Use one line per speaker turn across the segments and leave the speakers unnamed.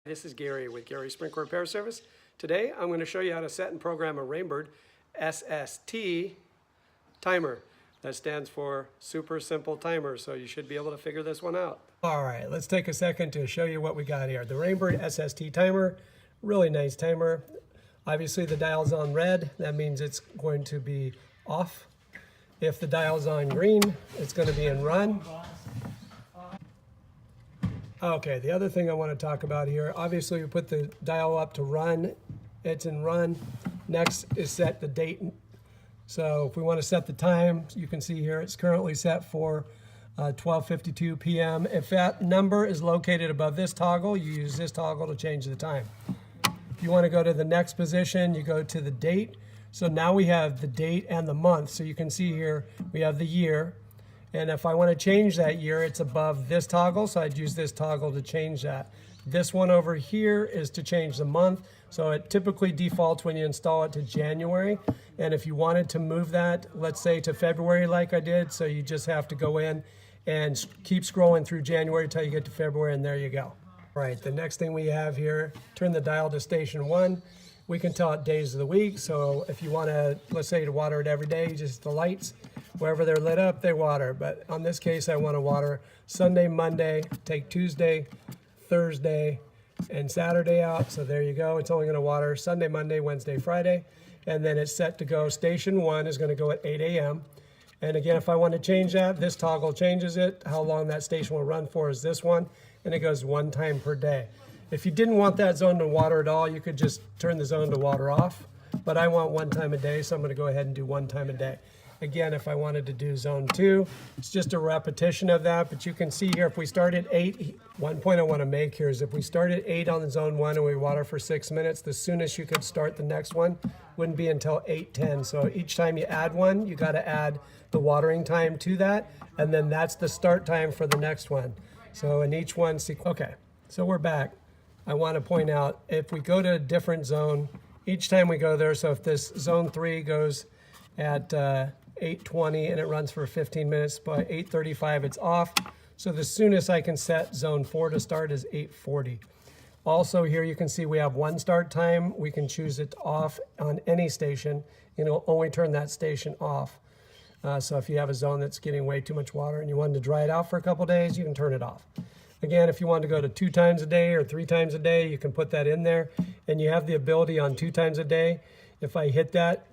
This is Gary with Gary's Sprinkler Repair Service. Today I'm going to show you how to set and program a Rainbird SST timer. That stands for Super Simple Timer, so you should be able to figure this one out. All right, let's take a second to show you what we got here. The Rainbird SST timer, really nice timer. Obviously the dial's on red, that means it's going to be off. If the dial's on green, it's going to be in run. Okay, the other thing I want to talk about here, obviously we put the dial up to run, it's in run. Next is set the date. So if we want to set the time, you can see here it's currently set for 12:52 p.m. If that number is located above this toggle, you use this toggle to change the time. If you want to go to the next position, you go to the date. So now we have the date and the month. So you can see here we have the year. And if I want to change that year, it's above this toggle, so I'd use this toggle to change that. This one over here is to change the month, so it typically defaults when you install it to January. And if you wanted to move that, let's say to February like I did, so you just have to go in and keep scrolling through January until you get to February, and there you go. All right, the next thing we have here, turn the dial to station 1. We can tell it days of the week, so if you want to, let's say to water it every day, just the lights. Wherever they're lit up, they water. But on this case, I want to water Sunday, Monday, take Tuesday, Thursday, and Saturday out. So there you go. It's only going to water Sunday, Monday, Wednesday, Friday. And then it's set to go. Station 1 is going to go at 8 a.m. And again, if I want to change that, this toggle changes it. How long that station will run for is this one. And it goes 1 time per day. If you didn't want that zone to water at all, you could just turn the zone to water off. But I want 1 time a day, so I'm going to go ahead and do 1 time a day. Again, if I wanted to do zone 2, it's just a repetition of that, but you can see here if we start at 8, one point I want to make here is if we start at 8 on the zone 1 and we water for 6 minutes, the soonest you could start the next one wouldn't be until 8:10. So each time you add one, you got to add the watering time to that, and then that's the start time for the next one. So in each one, okay, so we're back. I want to point out, if we go to a different zone, each time we go there, so if this zone 3 goes at 8:20 and it runs for 15 minutes, by 8:35 it's off. So the soonest I can set zone 4 to start is 8:40. Also here you can see we have 1 start time. We can choose it off on any station, and it'll only turn that station off. So if you have a zone that's getting way too much water and you wanted to dry it out for a couple days, you can turn it off. Again, if you want to go to 2 times a day or 3 times a day, you can put that in there, and you have the ability on 2 times a day. If I hit that,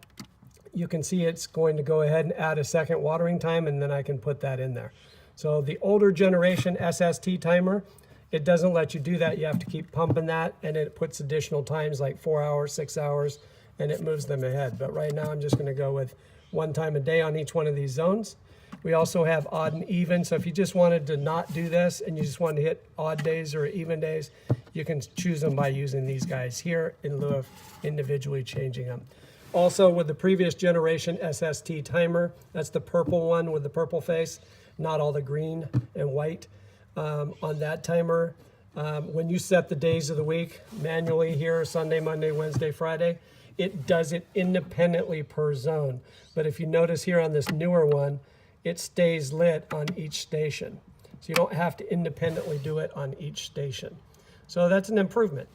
you can see it's going to go ahead and add a second watering time, and then I can put that in there. So the older generation SST timer, it doesn't let you do that. You have to keep pumping that, and it puts additional times like 4 hours, 6 hours, and it moves them ahead. But right now I'm just going to go with 1 time a day on each one of these zones. We also have odd and even, so if you just wanted to not do this and you just wanted to hit odd days or even days, you can choose them by using these guys here in lieu of individually changing them. Also, with the previous generation SST timer, that's the purple one with the purple face, not all the green and white. On that timer, when you set the days of the week manually here, Sunday, Monday, Wednesday, Friday, it does it independently per zone. But if you notice here on this newer one, it stays lit on each station. So you don't have to independently do it on each station. So that's an improvement,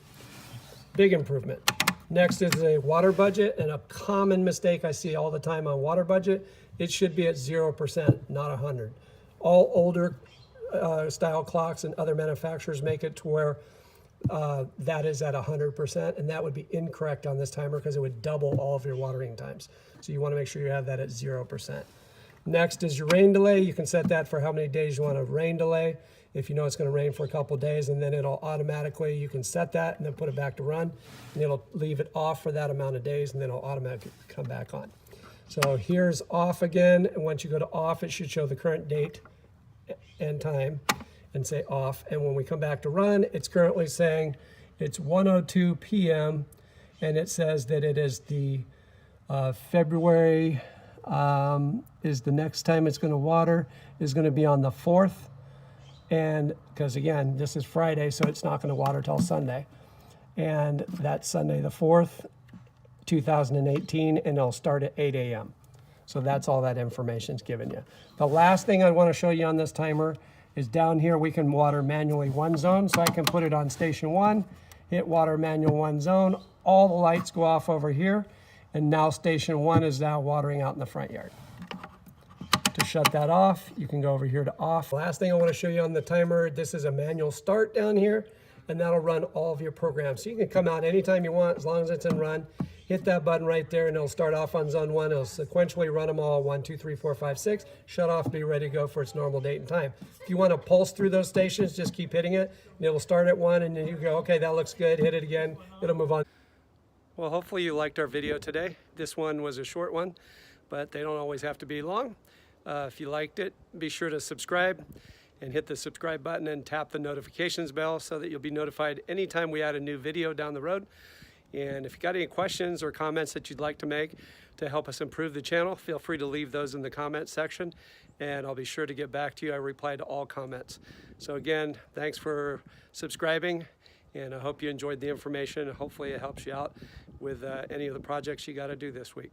big improvement. Next is a water budget, and a common mistake I see all the time on water budget, it should be at 0%, not 100. All older style clocks and other manufacturers make it to where that is at 100%, and that would be incorrect on this timer because it would double all of your watering times. So you want to make sure you have that at 0%. Next is your rain delay. You can set that for how many days you want a rain delay. If you know it's going to rain for a couple days, and then it'll automatically, you can set that and then put it back to run, and it'll leave it off for that amount of days, and then it'll automatically come back on. So here's off again, and once you go to off, it should show the current date and time and say off. And when we come back to run, it's currently saying it's 1:02 p.m. and it says that it is the February is the next time it's going to water is going to be on the 4th. And because again, this is Friday, so it's not going to water till Sunday. And that's Sunday the 4th, 2018, and it'll start at 8 a.m. So that's all that information's given you. The last thing I want to show you on this timer is down here we can water manually one zone. So I can put it on station 1, hit water manual 1 zone, all the lights go off over here, and now station 1 is now watering out in the front yard. To shut that off, you can go over here to off. Last thing I want to show you on the timer, this is a manual start down here, and that'll run all of your programs. So you can come out anytime you want, as long as it's in run. Hit that button right there, and it'll start off on zone 1. It'll sequentially run them all 1, 2, 3, 4, 5, 6. Shut off, be ready to go for its normal date and time. If you want to pulse through those stations, just keep hitting it, and it'll start at 1, and then you go, okay, that looks good. Hit it again. It'll move on. Well, hopefully you liked our video today. This one was a short one, but they don't always have to be long. If you liked it, be sure to subscribe and hit the subscribe button and tap the notifications bell so that you'll be notified anytime we add a new video down the road. And if you got any questions or comments that you'd like to make to help us improve the channel, feel free to leave those in the comment section, and I'll be sure to get back to you. I reply to all comments. So again, thanks for subscribing, and I hope you enjoyed the information, and hopefully it helps you out with any of the projects you got to do this week.